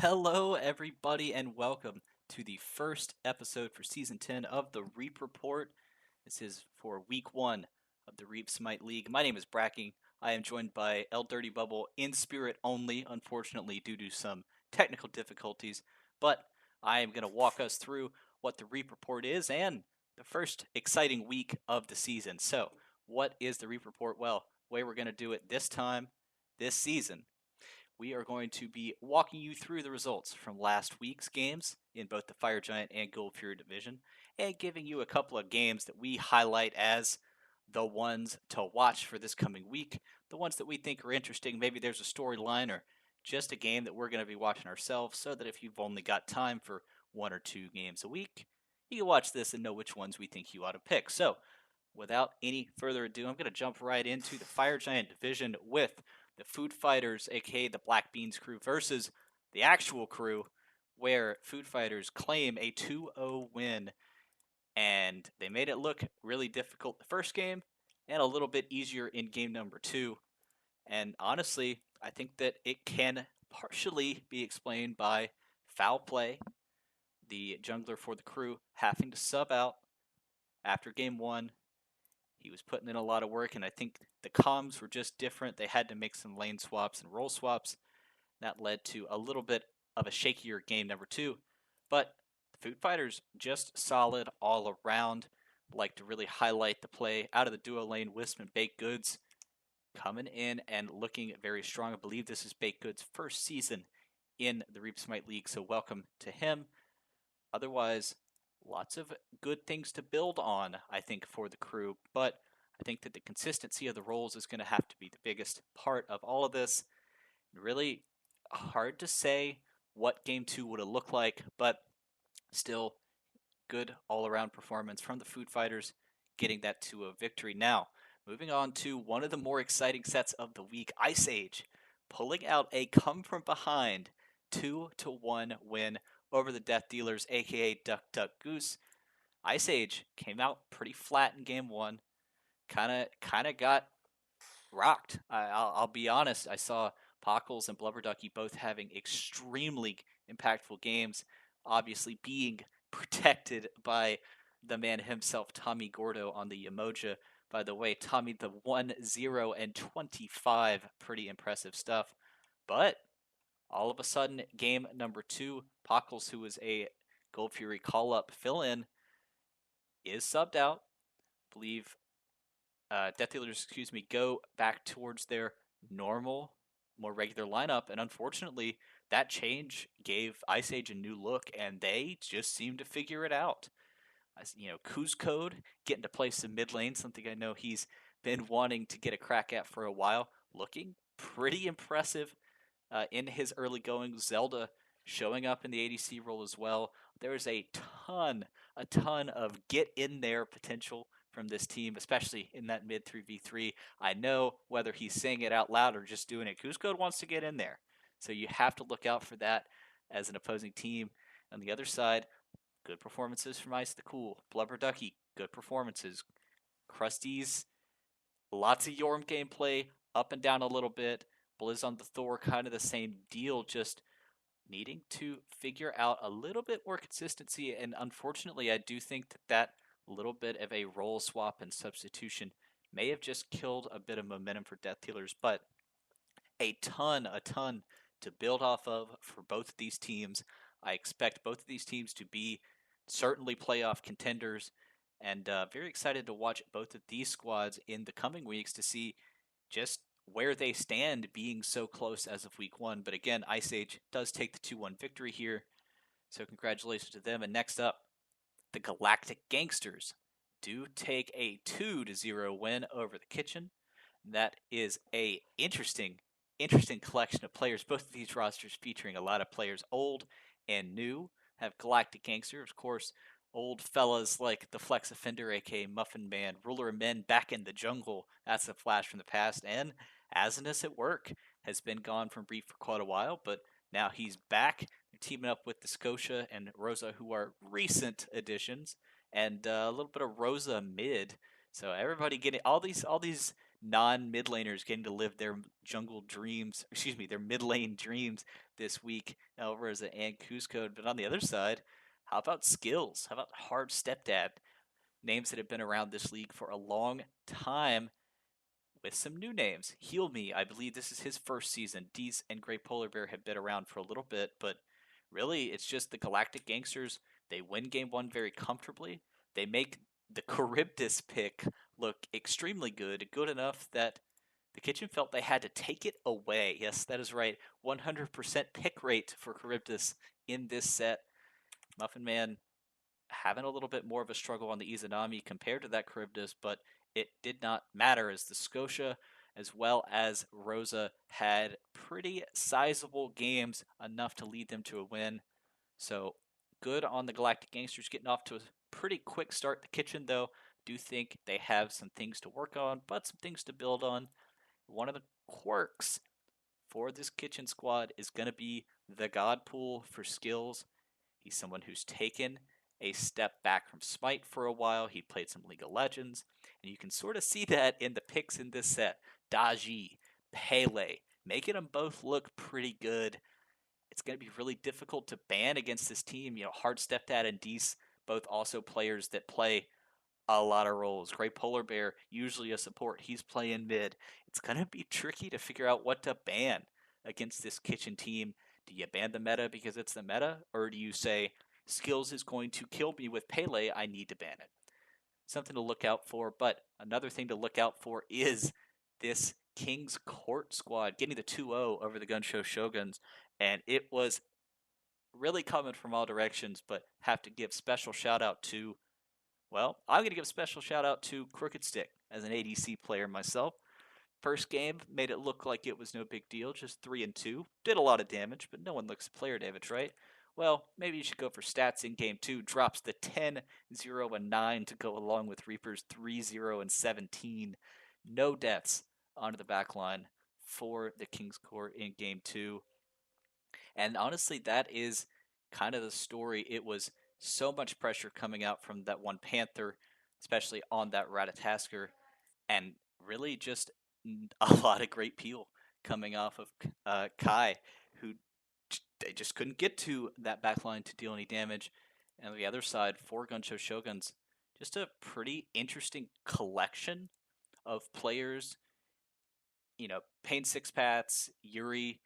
Hello, everybody, and welcome to the first episode for Season 10 of the Reap Report. This is for Week 1 of the Reap Smite League. My name is Bracking. I am joined by El Dirty Bubble in spirit only, unfortunately, due to some technical difficulties. But I am going to walk us through what the Reap Report is and the first exciting week of the season. So, what is the Reap Report? Well, the way we're going to do it this time, this season, we are going to be walking you through the results from last week's games in both the Fire Giant and Gold Fury division, and giving you a couple of games that we highlight as the ones to watch for this coming week, the ones that we think are interesting. Maybe there's a storyline or just a game that we're going to be watching ourselves, so that if you've only got time for one or two games a week, you can watch this and know which ones we think you ought to pick. So, without any further ado, I'm going to jump right into the Fire Giant division with the Food Fighters, aka the Black Beans crew, versus the actual crew, where Food Fighters claim a 2-0 win, and they made it look really difficult the first game and a little bit easier in game number 2. And honestly, I think that it can partially be explained by foul play, the jungler for the crew having to sub out after game 1. He was putting in a lot of work, and I think the comms were just different. They had to make some lane swaps and role swaps. That led to a little bit of a shakier game number 2. But the Food Fighters just solid all around. Like to really highlight the play out of the duo lane. Wisp and Baked Goods coming in and looking very strong. I believe this is Baked Goods' first season in the Reap Smite League, so welcome to him. Otherwise, lots of good things to build on, I think, for the crew. But I think that the consistency of the roles is going to have to be the biggest part of all of this. Really hard to say what game 2 would have looked like, but still good all-around performance from the Food Fighters, getting that to a victory. Now, moving on to one of the more exciting sets of the week, Ice Age pulling out a come from behind 2-1 win over the Death Dealers, aka Duck Duck Goose. Ice Age came out pretty flat in game 1, kind of got rocked. I'll be honest. I saw Pockles and Blubberducky both having extremely impactful games, obviously being protected by the man himself, Tommy Gordo, on the Emoja. By the way, Tommy the 1-0 and 25, pretty impressive stuff. But all of a sudden, game number 2, Pockles, who was a Gold Fury call up fill in, is subbed out. I believe Death Dealers, go back towards their normal, more regular lineup. And unfortunately, that change gave Ice Age a new look, and they just seem to figure it out. Code getting to play some mid lane, something I know he's been wanting to get a crack at for a while, looking pretty impressive in his early going. Zelda showing up in the ADC role as well. There is a ton of get in there potential from this team, especially in that mid 3v3. I know whether he's saying it out loud or just doing it, Code wants to get in there. So you have to look out for that as an opposing team. On the other side, good performances from Ice the Cool. Blubber Ducky, good performances. Krusty's, lots of Yorm gameplay, up and down a little bit. Blizz on the Thor, kind of the same deal, just needing to figure out a little bit more consistency. And unfortunately, I do think that little bit of a role swap and substitution may have just killed a bit of momentum for Death Dealers, but a ton to build off of for both of these teams. I expect both of these teams to be certainly playoff contenders, and very excited to watch both of these squads in the coming weeks to see just where they stand being so close as of week 1. But again, Ice Age does take the 2-1 victory here, so congratulations to them. And next up, the Galactic Gangsters do take a 2-0 win over the Kitchen. That is a interesting collection of players. Both of these rosters featuring a lot of players old and new. Have Galactic Gangster, of course, old fellas like the Flex Offender, aka Muffin Man, Ruler of Men back in the jungle. That's a flash from the past. And Asinus at work has been gone from Brief for quite a while, but now he's back. They're teaming up with the Scotia and Rosa, who are recent additions, and a little bit of Rosa mid. So everybody getting all these non-mid laners getting to live their jungle dreams, excuse me, their mid lane dreams this week, Alvarez and Cusco. But on the other side, how about skills? How about Hard Stepdad? Names that have been around this league for a long time with some new names. Heal Me, I believe this is his first season. Deez and Grey Polar Bear have been around for a little bit, but really it's just the Galactic Gangsters. They win game one very comfortably. They make the Charybdis pick look extremely good, good enough that the kitchen felt they had to take it away. Yes, that is right. 100% pick rate for Charybdis in this set. Muffin Man having a little bit more of a struggle on the Izanami compared to that Charybdis, but it did not matter as the Scotia as well as Rosa had pretty sizable games, enough to lead them to a win. So good on the Galactic Gangsters getting off to a pretty quick start. The kitchen, though, do think they have some things to work on, but some things to build on. One of the quirks for this kitchen squad is going to be the God Pool for skills. He's someone who's taken a step back from Smite for a while. He played some League of Legends, and you can sort of see that in the picks in this set. Daji, Pele, making them both look pretty good. It's going to be really difficult to ban against this team. Hard Stepdad and Deece, both also players that play a lot of roles. Grey Polar Bear, usually a support. He's playing mid. It's going to be tricky to figure out what to ban against this kitchen team. Do you ban the meta because it's the meta? Or do you say, skills is going to kill me with Pele, I need to ban it? Something to look out for. But another thing to look out for is this King's Court squad getting the 2-0 over the Gunshow Shoguns. And it was really coming from all directions, but have to give special shout out to, well, I'm going to give a special shout out to Crooked Stick as an ADC player myself. First game made it look like it was no big deal, just 3-2. Did a lot of damage, but no one looks at player damage, right? Well, maybe you should go for stats in game 2. Drops the 10, 0, and 9 to go along with Reaper's 3, 0, and 17. No deaths onto the back line for the King's Court in game 2. And honestly, that is kind of the story. It was so much pressure coming out from that one Panther, especially on that Ratatasker, and really just a lot of great peel coming off of Kai, who they just couldn't get to that backline to deal any damage. And on the other side, for Gunshow Shoguns, just a pretty interesting collection of players. Pain Six Pats, Yuri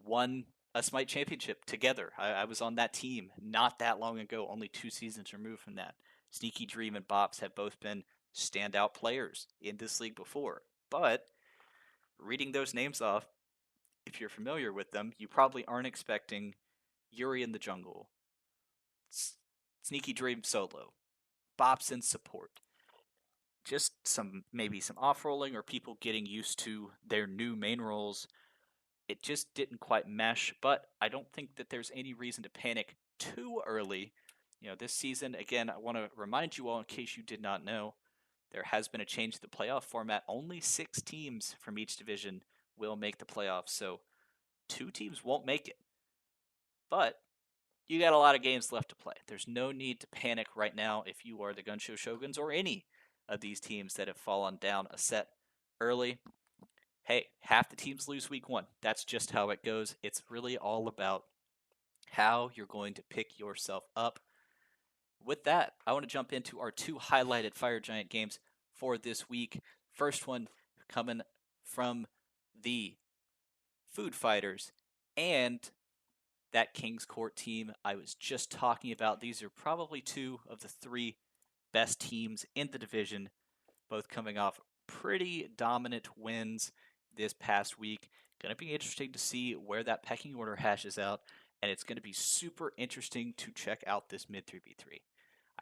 won a Smite championship together. I was on that team not that long ago, only 2 seasons removed from that. Sneaky Dream and Bops have both been standout players in this league before. But reading those names off, if you're familiar with them, you probably aren't expecting Yuri in the jungle, Sneaky Dream solo, Bops in support. Just maybe some off-rolling or people getting used to their new main roles. It just didn't quite mesh, but I don't think that there's any reason to panic too early. This season, again, I want to remind you all in case you did not know, there has been a change to the playoff format. Only 6 teams from each division will make the playoffs, so 2 teams won't make it. But you got a lot of games left to play. There's no need to panic right now if you are the Gunshow Shoguns or any of these teams that have fallen down a set early. Hey, half the teams lose week 1. That's just how it goes. It's really all about how you're going to pick yourself up. With that, I want to jump into our 2 highlighted Fire Giant games for this week. First one coming from the Food Fighters and that King's Court team I was just talking about. These are probably 2 of the 3 best teams in the division, both coming off pretty dominant wins this past week. Going to be interesting to see where that pecking order hashes out, and it's going to be super interesting to check out this mid 3v3.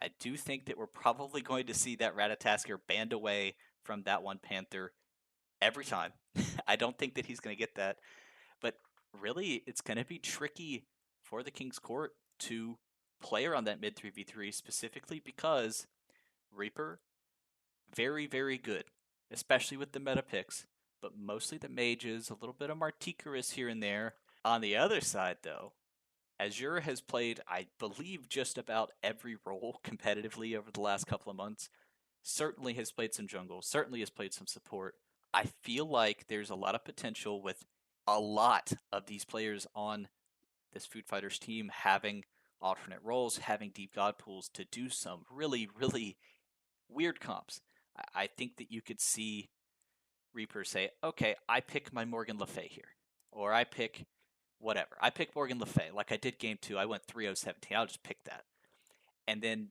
I do think that we're probably going to see that Ratatasker banned away from that one Panther every time. I don't think that he's going to get that, but really it's going to be tricky for the King's Court to play around that mid 3v3, specifically because Reaper, very, very good, especially with the meta picks, but mostly the mages, a little bit of Marticarus here and there. On the other side, though, Azure has played, I believe, just about every role competitively over the last couple of months. Certainly has played some jungle, certainly has played some support. I feel like there's a lot of potential with a lot of these players on this Food Fighters team having alternate roles, having deep god pools to do some really, really weird comps. I think that you could see Reaper say, okay, I pick my Morgan Le Fay here. Or I pick whatever. I pick Morgan Le Fay. Like I did game 2, I went 3-0-17. I'll just pick that. And then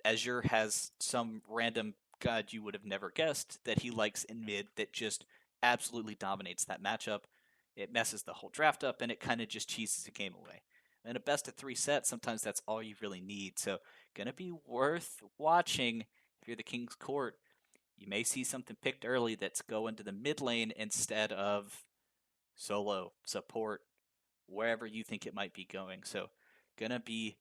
Azure has some random god you would have never guessed that he likes in mid that just absolutely dominates that matchup. It messes the whole draft up and it kind of just cheeses the game away. In a best of 3 set, sometimes that's all you really need. So, gonna be worth watching if you're the King's Court. You may see something picked early that's going to the mid lane instead of solo, support, wherever you think it might be going. So, gonna be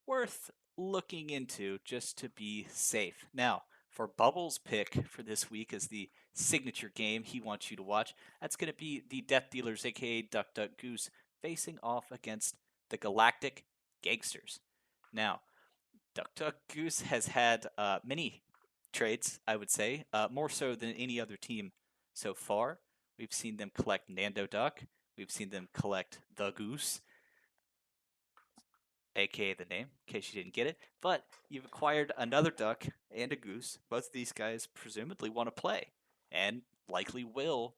worth looking into just to be safe. Now, for Bubbles' pick for this week as the signature game he wants you to watch, that's going to be the Death Dealers, aka Duck Duck Goose, facing off against the Galactic Gangsters. Now, Duck Duck Goose has had many trades, I would say, more so than any other team so far. We've seen them collect Nando Duck. We've seen them collect the Goose, aka the name, in case you didn't get it. But you've acquired another duck and a goose. Both of these guys presumably want to play, and likely will.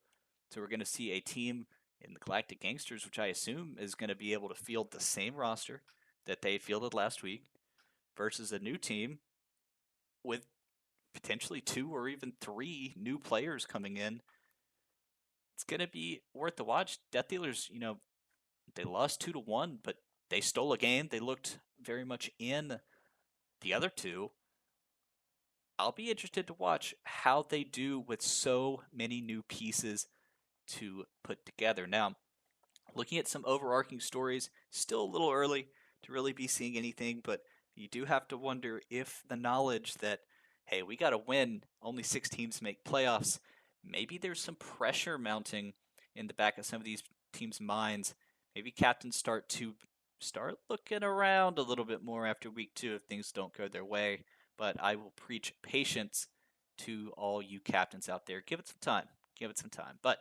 So we're going to see a team in the Galactic Gangsters, which I assume is going to be able to field the same roster that they fielded last week, versus a new team with potentially 2 or even 3 new players coming in. It's going to be worth the watch. Death Dealers, they lost 2-1, but they stole a game. They looked very much in the other two. I'll be interested to watch how they do with so many new pieces to put together. Now, looking at some overarching stories, still a little early to really be seeing anything, but you do have to wonder if the knowledge that, hey, we got to win, only 6 teams make playoffs, maybe there's some pressure mounting in the back of some of these teams' minds. Maybe captains start looking around a little bit more after week 2 if things don't go their way. But I will preach patience to all you captains out there. Give it some time. Give it some time. But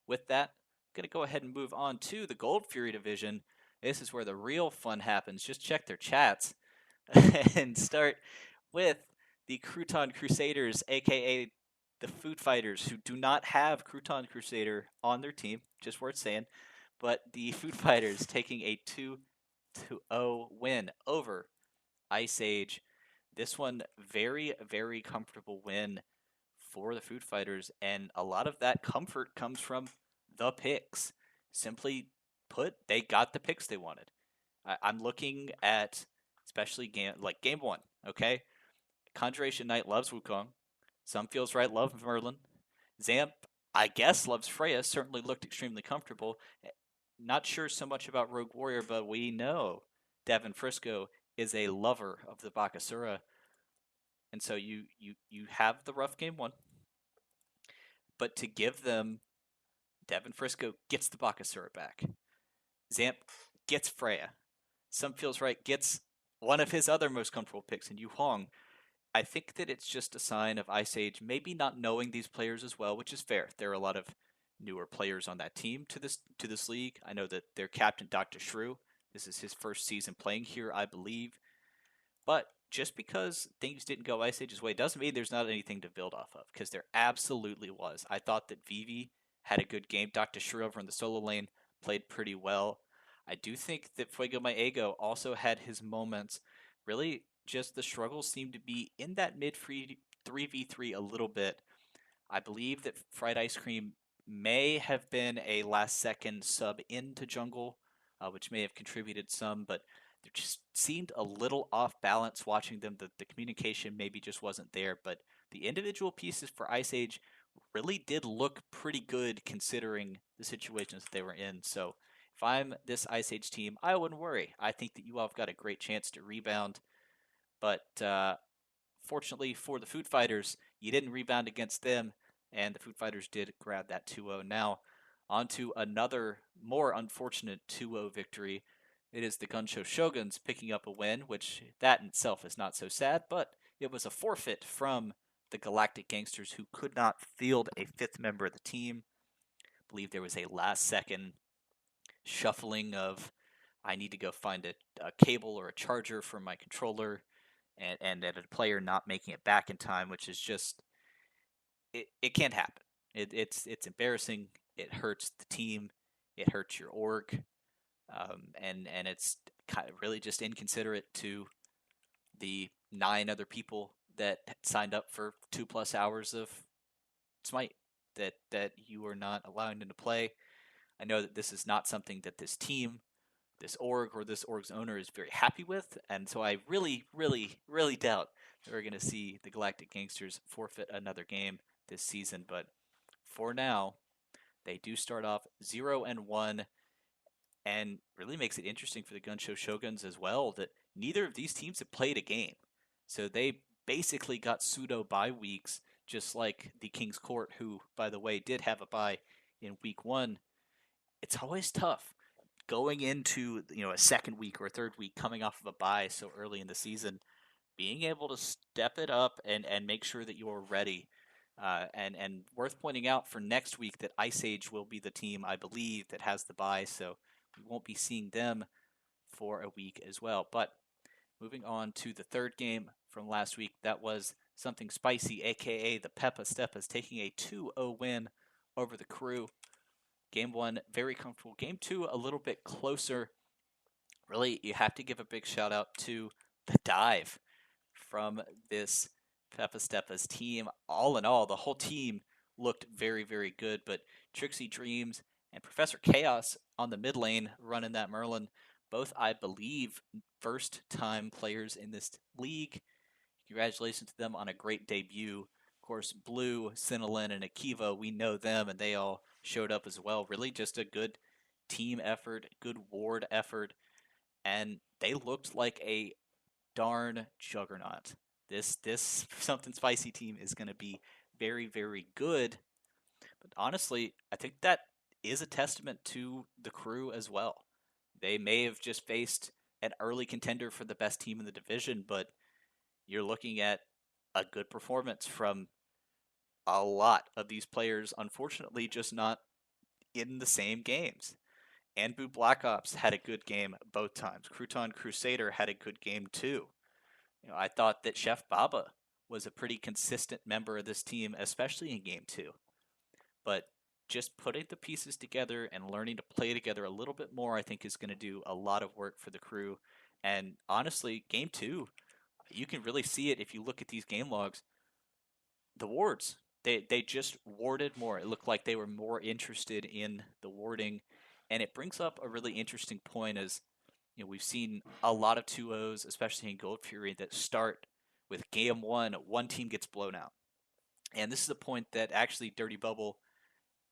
with that, I'm going to go ahead and move on to the Gold Fury division. This is where the real fun happens. Just check their chats and start with the Crouton Crusaders, aka the Food Fighters, who do not have Crouton Crusader on their team. Just worth saying. But the Food Fighters taking a 2-0 win over Ice Age. This one, very, very comfortable win for the Food Fighters, and a lot of that comfort comes from the picks. Simply put, they got the picks they wanted. I'm looking at especially game 1, okay? Conjuration Knight loves Wukong. Some Feels Right loves Merlin. Zamp, I guess, loves Freya. Certainly looked extremely comfortable. Not sure so much about Rogue Warrior, but we know Devin Frisco is a lover of the Bakasura. And so you have the rough game 1. But to give them, Devin Frisco gets the Bakasura back. Zamp gets Freya. Some Feels Right gets one of his other most comfortable picks in Yu Hong. I think that it's just a sign of Ice Age maybe not knowing these players as well, which is fair. There are a lot of newer players on that team to this league. I know that their captain, Dr. Shrew, this is his first season playing here, I believe. But just because things didn't go Ice Age's way doesn't mean there's not anything to build off of, because there absolutely was. I thought that Vivi had a good game. Dr. Shrew over in the solo lane played pretty well. I do think that Fuego My Ego also had his moments. Really, just the struggles seemed to be in that mid 3v3 a little bit. I believe that Fried Ice Cream may have been a last second sub into jungle, which may have contributed some, but there just seemed a little off balance watching them. The communication maybe just wasn't there, but the individual pieces for Ice Age really did look pretty good considering the situations that they were in. So if I'm this Ice Age team, I wouldn't worry. I think that you all have got a great chance to rebound. But fortunately for the Food Fighters, you didn't rebound against them, and the Food Fighters did grab that 2-0. Now, on to another more unfortunate 2-0 victory. It is the Gunshow Shoguns picking up a win, which that in itself is not so sad, but it was a forfeit from the Galactic Gangsters, who could not field a fifth member of the team. I believe there was a last-second shuffling of, I need to go find a cable or a charger for my controller, and a player not making it back in time, which is just, it can't happen. It's embarrassing. It hurts the team. It hurts your org, and it's kind of really just inconsiderate to the 9 other people that signed up for 2+ hours of Smite that you are not allowing them to play. I know that this is not something that this team, this org, or this org's owner is very happy with, and so I really, really, really doubt that we're going to see the Galactic Gangsters forfeit another game this season. But for now, they do start off 0-1, and really makes it interesting for the Gunshow Shoguns as well that neither of these teams have played a game. So they basically got pseudo bye weeks, just like the King's Court, who, by the way, did have a bye in week 1. It's always tough going into a second week or a third week coming off of a bye so early in the season, being able to step it up and make sure that you're ready. And worth pointing out for next week that Ice Age will be the team, I believe, that has the bye, so we won't be seeing them for a week as well. But moving on to the third game from last week, that was Something Spicy, aka the Peppa Steppas, taking a 2-0 win over the Crew. Game 1, very comfortable. Game 2, a little bit closer. Really, you have to give a big shout out to the dive from this Peppa Steppa's team. All in all, the whole team looked very, very good, but Trixie Dreams and Professor Chaos on the mid lane running that Merlin, both, I believe, first-time players in this league. Congratulations to them on a great debut. Of course, Blue, Cinelin, and Akiva, we know them, and they all showed up as well. Really just a good team effort, good ward effort, and they looked like a darn juggernaut. This Something Spicy team is going to be very, very good. But honestly, I think that is a testament to the Crew as well. They may have just faced an early contender for the best team in the division, but you're looking at a good performance from a lot of these players, unfortunately just not in the same games. Anbu Black Ops had a good game both times. Crouton Crusader had a good game too. I thought that Chef Baba was a pretty consistent member of this team, especially in game 2. But just putting the pieces together and learning to play together a little bit more, I think, is going to do a lot of work for the Crew. And honestly, game 2, you can really see it if you look at these game logs. The wards, they just warded more. It looked like they were more interested in the warding. And it brings up a really interesting point as we've seen a lot of 2-0s, especially in Gold Fury, that start with game 1, one team gets blown out. And this is a point that actually Dirty Bubble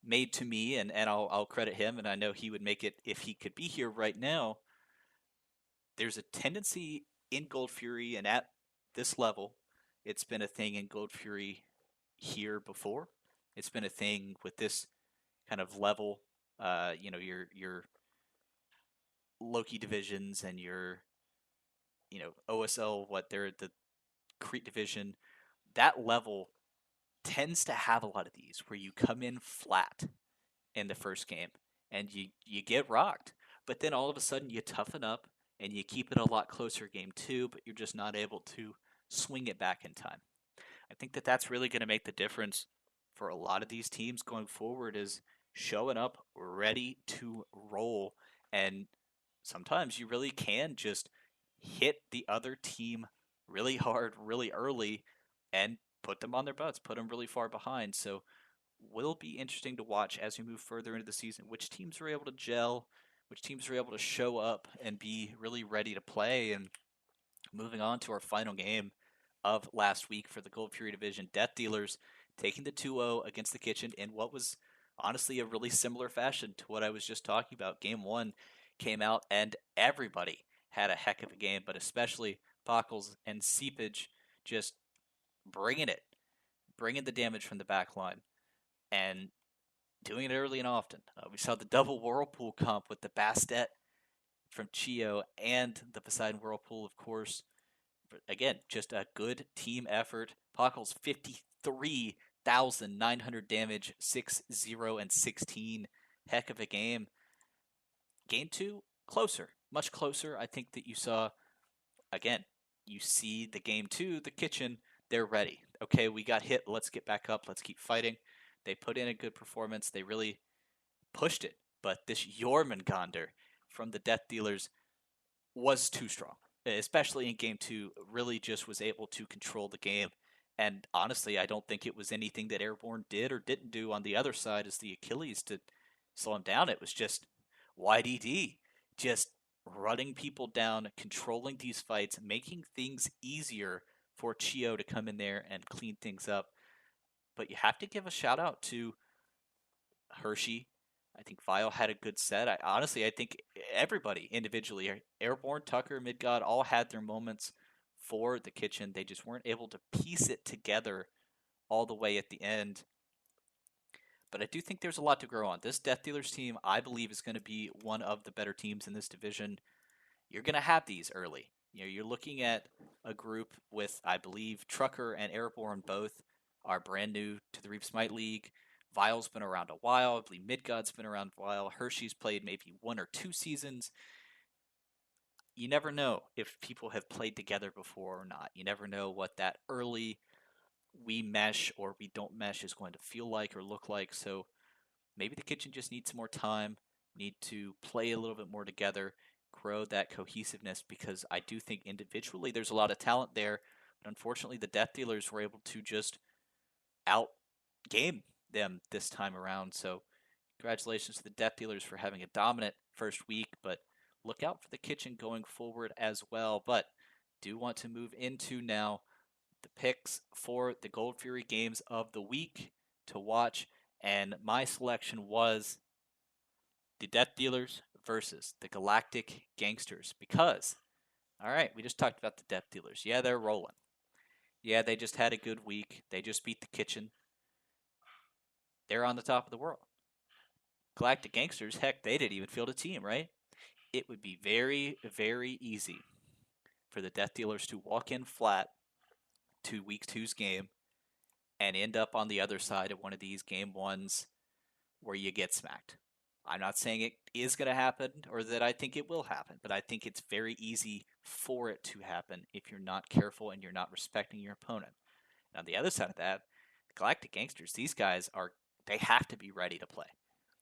made to me, and I'll credit him, and I know he would make it if he could be here right now. There's a tendency in Gold Fury, and at this level, it's been a thing in Gold Fury here before. It's been a thing with this kind of level. Your Loki divisions and your OSL, they're the Crete division. That level tends to have a lot of these where you come in flat in the first game and you get rocked, but then all of a sudden you toughen up and you keep it a lot closer game 2, but you're just not able to swing it back in time. I think that that's really going to make the difference for a lot of these teams going forward, is showing up ready to roll. And sometimes you really can just hit the other team really hard, really early, and put them on their butts, put them really far behind. So will be interesting to watch as we move further into the season, which teams are able to gel, which teams are able to show up and be really ready to play. And moving on to our final game of last week for the Gold Fury Division, Death Dealers taking the 2-0 against the Kitchen in what was honestly a really similar fashion to what I was just talking about. Game 1 came out and everybody had a heck of a game, but especially Pockles and Seepage just bringing the damage from the back line and doing it early and often. We saw the double Whirlpool comp with the Bastet from Chio and the Poseidon Whirlpool, of course. But again, just a good team effort. Pockle's 53,900 damage, 6-0 and 16. Heck of a game. Game two, closer, much closer. I think that you saw, again, you see the game two, the kitchen, they're ready. Okay, we got hit. Let's get back up. Let's keep fighting. They put in a good performance. They really pushed it. But this Jormungandr from the Death Dealers was too strong, especially in game two. Really just was able to control the game. And honestly, I don't think it was anything that Airborne did or didn't do on the other side as the Achilles to slow him down. It was just YDD, just running people down, controlling these fights, making things easier for Chio to come in there and clean things up. But you have to give a shout out to Hershey. I think Vile had a good set. I think everybody individually, Airborne, Tucker, Midgod, all had their moments for the kitchen. They just weren't able to piece it together all the way at the end. But I do think there's a lot to grow on. This Death Dealers team, I believe, is going to be one of the better teams in this division. You're going to have these early. You're looking at a group with, I believe, Trucker and Airborne both are brand new to the Reap Smite League. Vile's been around a while. I believe Midgod's been around a while. Hershey's played maybe 1 or 2 seasons. You never know if people have played together before or not. You never know what that early we mesh or we don't mesh is going to feel like or look like. So maybe the kitchen just needs some more time, need to play a little bit more together, grow that cohesiveness, because I do think individually there's a lot of talent there. But unfortunately, the Death Dealers were able to just outgame them this time around. So congratulations to the Death Dealers for having a dominant first week, but look out for the kitchen going forward as well. But do want to move into now the picks for the Gold Fury games of the week to watch. And my selection was the Death Dealers versus the Galactic Gangsters. Because, all right, we just talked about the Death Dealers. Yeah, they're rolling. Yeah, they just had a good week. They just beat the kitchen. They're on the top of the world. Galactic Gangsters, heck, they didn't even field a team, right? It would be very, very easy for the Death Dealers to walk in flat to week two's game and end up on the other side of one of these game ones where you get smacked. I'm not saying it is going to happen or that I think it will happen, but I think it's very easy for it to happen if you're not careful and you're not respecting your opponent. And on the other side of that, the Galactic Gangsters, these guys they have to be ready to play.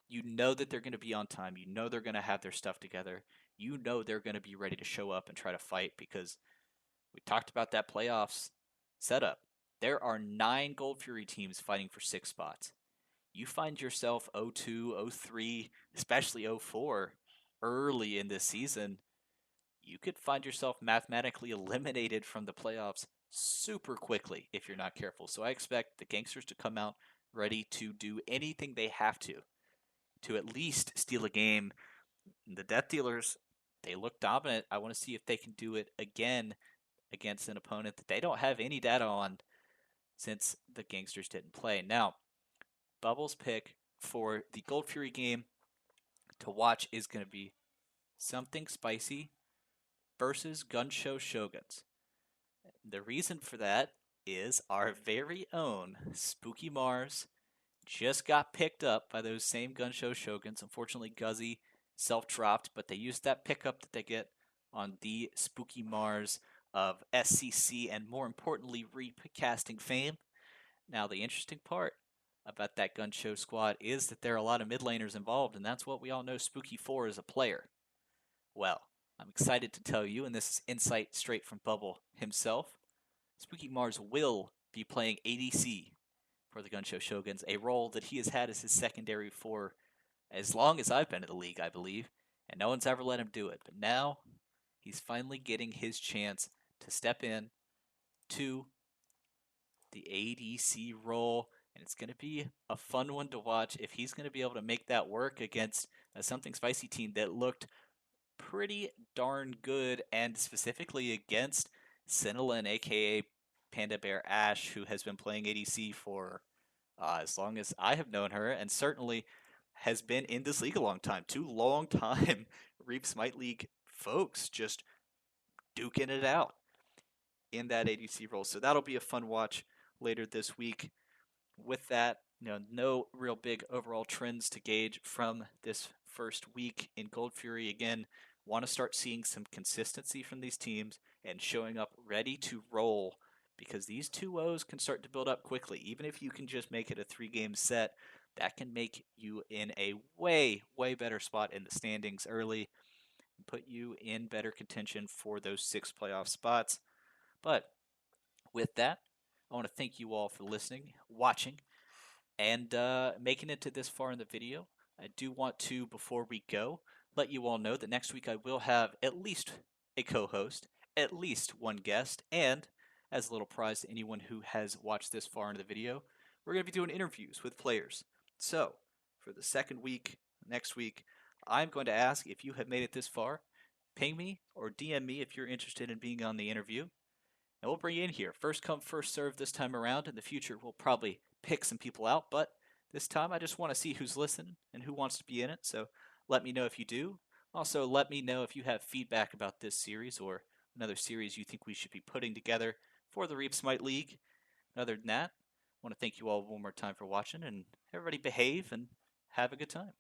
You know that they're going to be on time. You know they're going to have their stuff together. You know they're going to be ready to show up and try to fight, because we talked about that playoffs setup. There are 9 Gold Fury teams fighting for 6 spots. You find yourself 0-2, 0-3, especially 0-4 early in this season, you could find yourself mathematically eliminated from the playoffs super quickly if you're not careful. So I expect the Gangsters to come out ready to do anything they have to at least steal a game. The Death Dealers, they look dominant. I want to see if they can do it again against an opponent that they don't have any data on since the Gangsters didn't play. Now, Bubbles' pick for the Gold Fury game to watch is going to be Something Spicy versus Gun Show Shoguns. The reason for that is our very own Spooky Mars just got picked up by those same Gun Show Shoguns. Unfortunately, Guzzy self-dropped, but they used that pickup that they get on the Spooky Mars of SCC and, more importantly, Recasting fame. Now, the interesting part about that Gun Show squad is that there are a lot of mid laners involved, and that's what we all know Spooky 4 is a player. Well, I'm excited to tell you, and this is insight straight from Bubble himself, Spooky Mars will be playing ADC for the Gun Show Shoguns, a role that he has had as his secondary for as long as I've been in the league, I believe, and no one's ever let him do it. But now, he's finally getting his chance to step in to the ADC role, and it's going to be a fun one to watch if he's going to be able to make that work against a Something Spicy team that looked pretty darn good, and specifically against Cinelin, aka Panda Bear Ash, who has been playing ADC for as long as I have known her, and certainly has been in this league a long time. 2 long time Reap Smite League folks just duking it out. in that ADC role. So that'll be a fun watch later this week. With that, no real big overall trends to gauge from this first week in Gold Fury. Again, want to start seeing some consistency from these teams and showing up ready to roll, because these 2-0s can start to build up quickly. Even if you can just make it a 3-game set, that can make you in a way, way better spot in the standings early and put you in better contention for those 6 playoff spots. But with that, I want to thank you all for listening, watching, and making it to this far in the video. I do want to, before we go, let you all know that next week I will have at least a co-host, at least one guest, and as a little prize to anyone who has watched this far into the video, we're going to be doing interviews with players. So, for the second week, next week, I'm going to ask, if you have made it this far, ping me or DM me if you're interested in being on the interview, and we'll bring you in here. First come, first serve this time around. In the future, we'll probably pick some people out, but this time I just want to see who's listening and who wants to be in it. So let me know if you do. Also, let me know if you have feedback about this series or another series you think we should be putting together for the Reap Smite League. Other than that, I want to thank you all one more time for watching, and everybody behave and have a good time.